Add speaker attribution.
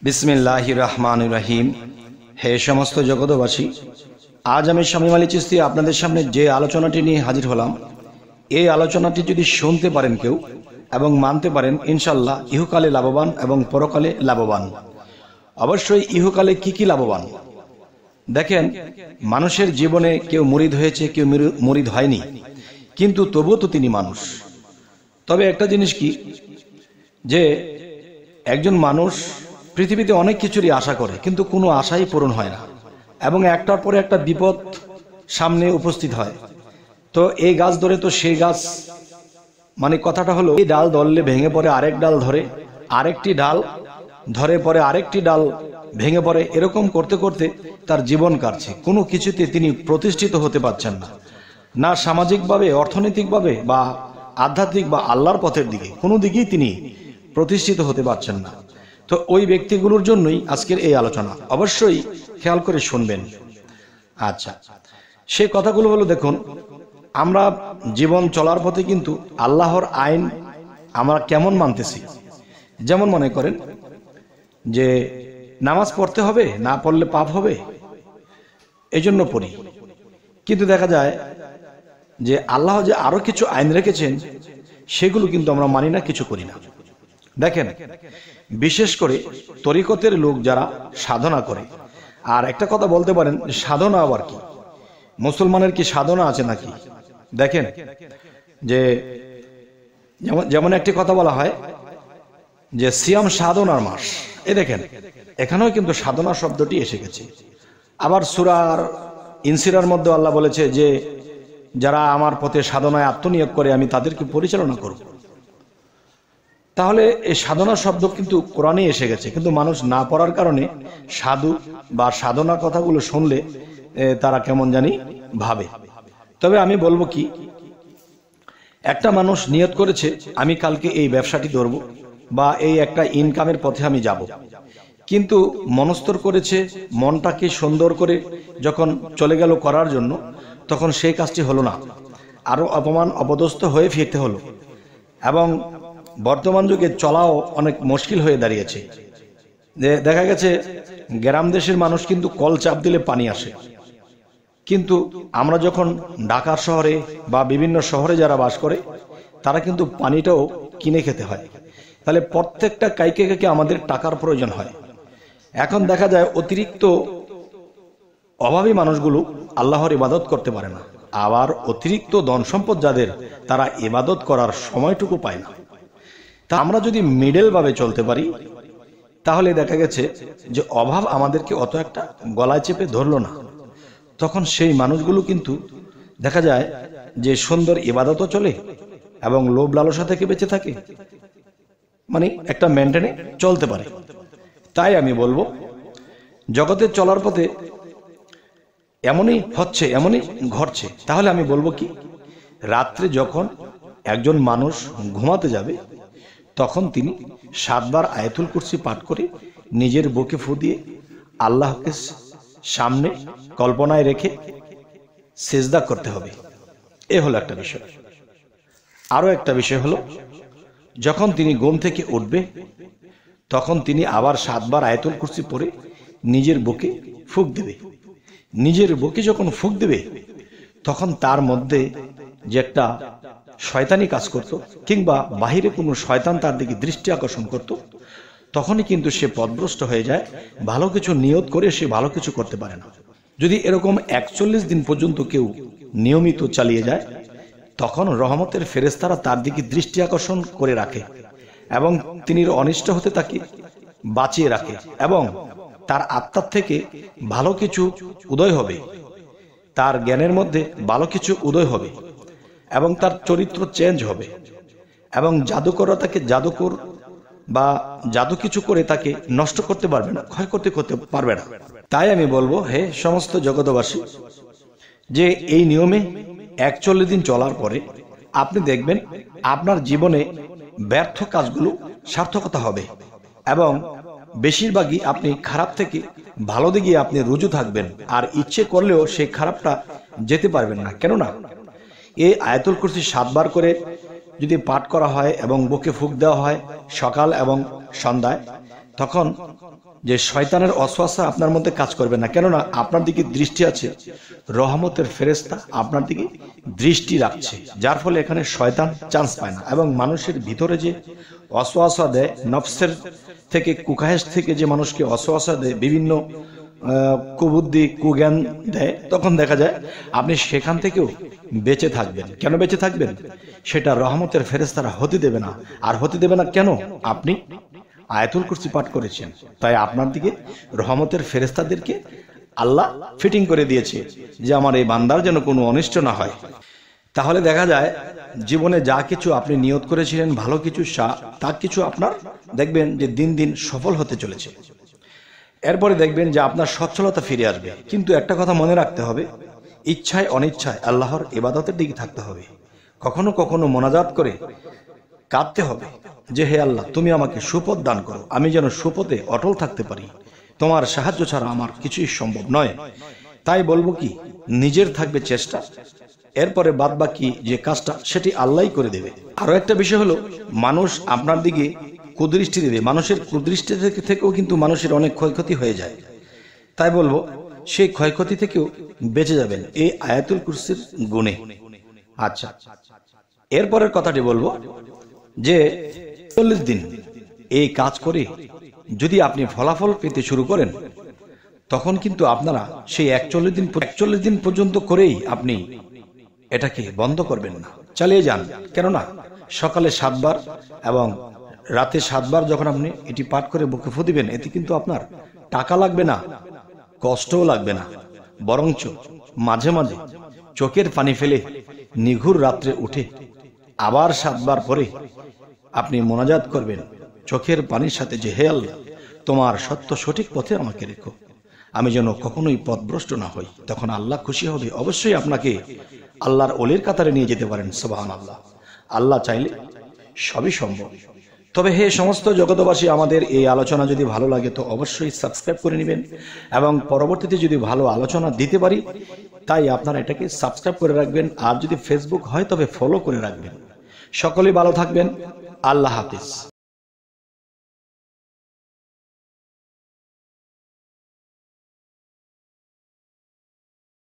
Speaker 1: বিসমিল্লাহির রহমানির রহিম। হে সমস্ত জগতবাসী, আজ আমি শামীম আলী চিশতি আপনাদের সামনে যে আলোচনাটি নিয়ে হাজির হলাম, এই আলোচনাটি যদি শুনতে পারেন কেউ এবং মানতে পারেন, ইনশাল্লাহ ইহকালে লাভবান এবং পরকালে লাভবান। অবশ্যই ইহকালে কি লাভবান দেখেন, মানুষের জীবনে কেউ মুরিদ হয়েছে, কেউ মুরিদ হয়নি, কিন্তু তবুও তো তিনি মানুষ। তবে একটা জিনিস কি, যে একজন মানুষ পৃথিবীতে অনেক কিছুরই আশা করে, কিন্তু কোনো আশাই পূরণ হয় না এবং একটার পরে একটা বিপদ সামনে উপস্থিত হয়। তো এই গাছ ধরে তো সেই গাছ, মানে কথাটা হলো, এই ডাল ধরলে ভেঙে পড়ে আরেক ডাল ধরে, আরেকটি ডাল ধরে পরে আরেকটি ডাল ভেঙে পড়ে, এরকম করতে করতে তার জীবন কাটছে। কোনো কিছুতে তিনি প্রতিষ্ঠিত হতে পারছেন না, না সামাজিকভাবে, অর্থনৈতিকভাবে বা আধ্যাত্মিক বা আল্লাহর পথের দিকে কোনো দিকেই তিনি প্রতিষ্ঠিত হতে পারছেন না। তো ওই ব্যক্তিগুলোর জন্যই আজকের এই আলোচনা, অবশ্যই খেয়াল করে শুনবেন। আচ্ছা, সেই কথাগুলো হলো, দেখুন, আমরা জীবন চলার পথে কিন্তু আল্লাহর আইন আমরা কেমন মানতেছি। যেমন মনে করেন যে নামাজ পড়তে হবে, না পড়লে পাপ হবে, এই জন্য পড়ি, কিন্তু দেখা যায় যে আল্লাহ যে আরো কিছু আইন রেখেছেন সেগুলো কিন্তু আমরা মানি না, কিছু করি না। দেখেন, বিশেষ করে তরিকতের লোক যারা সাধনা করে, আর একটা কথা বলতে পারেন, সাধনা আবার কি, মুসলমানের কি সাধনা আছে নাকি? দেখেন যে যেমন একটি কথা বলা হয় যে সিয়াম সাধনার মাস, এ দেখেন এখানেও কিন্তু সাধনা শব্দটি এসে গেছে। আবার সূরার ইনসিরার মধ্যে আল্লাহ বলেছে যে যারা আমার পথে সাধনায় আত্মনিয়োগ করে আমি তাদেরকে পরিচালনা করব। তাহলে এই সাধনা শব্দ কিন্তু কোরআনে এসে গেছে, কিন্তু মানুষ না পড়ার কারণে সাধু বা সাধনা কথাগুলো শুনলে তারা কেমন জানি ভাবে। তবে আমি বলবো কি, একটা মানুষ নিয়ত করেছে আমি কালকে এই ব্যবসাটি ধরব বা এই একটা ইনকামের পথে আমি যাব, কিন্তু মনস্তর করেছে, মনটাকে সুন্দর করে যখন চলে গেল করার জন্য, তখন সেই কাজটি হলো না, আরো অপমান অপদস্থ হয়ে ফিরতে হলো। এবং বর্তমান যুগে চলাও অনেক মুশকিল হয়ে দাঁড়িয়েছে। যে দেখা গেছে গ্রাম দেশের মানুষ কিন্তু কল চাপ দিলে পানি আসে, কিন্তু আমরা যখন ঢাকার শহরে বা বিভিন্ন শহরে যারা বাস করে, তারা কিন্তু পানিটাও কিনে খেতে হয়। তাহলে প্রত্যেকটা কাইকে কাইকে আমাদের টাকার প্রয়োজন হয়। এখন দেখা যায় অতিরিক্ত অভাবী মানুষগুলো আল্লাহর ইবাদত করতে পারে না, আবার অতিরিক্ত ধন সম্পদ যাদের, তারা ইবাদত করার সময়টুকু পায় না। তা আমরা যদি মিডল ভাবে চলতে পারি, তাহলে দেখা গেছে যে অভাব আমাদেরকে অত একটা গলায় চেপে ধরলো না। তখন সেই মানুষগুলো কিন্তু দেখা যায় যে সুন্দর ইবাদতও চলে এবং লোভ লালসা থেকে বেঁচে থাকে, মানে একটা মেনটেনে চলতে পারে। তাই আমি বলবো, জগতে চলার পথে এমনই হচ্ছে, এমনই ঘটছে। তাহলে আমি বলবো কি, রাত্রে যখন একজন মানুষ ঘুমাতে যাবে, তখন তিনি 7 বার আয়াতুল কুরসি পাঠ করে নিজের বুকে ফু দিয়ে আল্লাহকে সামনে কল্পনায় রেখে সিজদা করতে হবে। এ হলো একটা বিষয়। আরো একটা বিষয় হলো, যখন তিনি ঘুম থেকে উঠবে, তখন তিনি আবার 7 বার আয়াতুল কুরসি পড়ে নিজের বুকে ফুঁক দেবে। নিজের বুকে যখন ফুঁক দেবে, তখন তার মধ্যে যে একটা শয়তানি কাজ করত, কিংবা বাহিরে কোনো শয়তান তার দিকে দৃষ্টি আকর্ষণ করত, তখনই কিন্তু সে পথভ্রষ্ট হয়ে যায়। ভালো কিছু নিয়ত করে সে ভালো কিছু করতে পারে না। যদি এরকম 41 দিন পর্যন্ত কেউ নিয়মিত চালিয়ে যায়, তখন রহমতের ফেরেশতারা তার দিকে দৃষ্টি আকর্ষণ করে রাখে এবং তিনি অনিষ্ট হতে তাকে বাঁচিয়ে রাখে, এবং তার আত্মার থেকে ভালো কিছু উদয় হবে, তার জ্ঞানের মধ্যে ভালো কিছু উদয় হবে এবং তার চরিত্র চেঞ্জ হবে, এবং জাদুকররা তাকে জাদুকর বা জাদু কিছু করে তাকে নষ্ট করতে পারবে না, ক্ষয় করতে পারবে না। তাই আমি বলবো, হে সমস্ত জগতবাসী, যে এই নিয়মে 41 দিন চলার পরে আপনি দেখবেন আপনার জীবনে ব্যর্থ কাজগুলো সার্থকতা হবে, এবং বেশিরভাগই আপনি খারাপ থেকে ভালো দিকে আপনি রুজু থাকবেন, আর ইচ্ছে করলেও সেই খারাপটা যেতে পারবেন না। কেননা এই আয়াতুল কুরসি 7 বার করে যদি পাঠ করা হয় এবং বুকে ফুঁক দেওয়া হয় সকাল এবং সন্ধ্যায়, তখন যে শয়তানের ওয়াসওয়াসা আপনার মধ্যে কাজ করবে না, কেননা আপনার দিকে দৃষ্টি আছে, রহমতের ফেরেশতা আপনার দিকে দৃষ্টি রাখছে, যার ফলে এখানে শয়তান চান্স পায় না। এবং মানুষের ভিতরে যে ওয়াসওয়াসা দেয়, নফসের থেকে, কুকাহেশ থেকে যে মানুষকে ওয়াসওয়াসা দেয়, বিভিন্ন কুবুদ্ধি কুজ্ঞান দেয়, তখন দেখা যায় আপনি সেখান থেকেও বেঁচে থাকবেন। কেন বেঁচে থাকবেন? সেটা রহমতের ফেরেশতারা হতে দেবে না। আর হতে দেবে না কেন? আপনি আয়াতুল কুরসি পাঠ করেছেন, তাই আপনার দিকে রহমতের ফেরেশতাদেরকে আল্লাহ ফিটিং করে দিয়েছে যে আমার এই বান্দার যেন কোনো অনিষ্ট না হয়। তাহলে দেখা যায় জীবনে যা কিছু আপনি নিয়ত করেছিলেন ভালো কিছু, তা কিছু আপনার দেখবেন যে দিন দিন সফল হতে চলেছে। এরপরে দেখবেন যে আপনার সচ্ছলতা ফিরে আসবে। কিন্তু একটা কথা মনে রাখতে হবে, ইচ্ছায় অনিচ্ছায় আল্লাহর ইবাদতের দিকে থাকতে হবে। কখনো কখনো মোনাজাত করে কাঁদতে হবে যে হে আল্লাহ, তুমি আমাকে সুপথ দান করো, আমি যেন সুপথে অটল থাকতে পারি, তোমার সাহায্য ছাড়া আমার কিছুই সম্ভব নয়। তাই বলবো কি, নিজের থাকবে চেষ্টা, এরপরে বাদ বাকি যে কাজটা সেটি আল্লাহই করে দেবে। আরো একটা বিষয় হলো, মানুষ আপনার দিকে কুদৃষ্টি দেবে। মানুষের কুদৃষ্টি থেকেও কিন্তু মানুষের অনেক ক্ষয়ক্ষতি হয়ে যায়। তাই বলবো সেই ক্ষয়ক্ষতি থেকেও বেঁচে যাবেন এই আয়াতুল কুরসির গুণে। আচ্ছা, এরপরের কথাটি বলবো যে 40 দিন এই কাজ করে যদি আপনি ফলাফল পেতে শুরু করেন, তখন কিন্তু আপনারা সেই 41 দিন পর্যন্ত করেই আপনি এটাকে বন্ধ করবেন না, চালিয়ে যান। কেননা সকালে 7 বার এবং রাতে 7 বার যখন আপনি এটি পাঠ করে বুকে ফু দিবেন, এতে কিন্তু আপনার টাকা লাগবে না, কষ্টও লাগবে না, বরঞ্চ মাঝে মাঝে চোখের পানি ফেলে নিঘুর রাত্রে উঠে আবার 7 বার পরে আপনি মোনাজাত করবেন চোখের পানির সাথে যে হে আল্লাহ, তোমার সত্য সঠিক পথে আমাকে রেখো, আমি যেন কখনোই পথভ্রষ্ট না হই। তখন আল্লাহ খুশি হবে, অবশ্যই আপনাকে আল্লাহর ওলির কাতারে নিয়ে যেতে পারেন। সুবহানাল্লাহ, আল্লাহ চাইলে সবই সম্ভব। তবে হে সমস্ত জগতবাসী, আমাদের এই আলোচনা যদি ভালো লাগে তো অবশ্যই সাবস্ক্রাইব করে নেবেন, এবং পরবর্তীতে যদি ভালো আলোচনা দিতে পারি তাই আপনারা এটাকে সাবস্ক্রাইব করে রাখবেন। আর যদি ফেসবুক হয় তবে ফলো করে রাখবেন। সকলেই ভালো থাকবেন। আল্লাহ হাফিজ।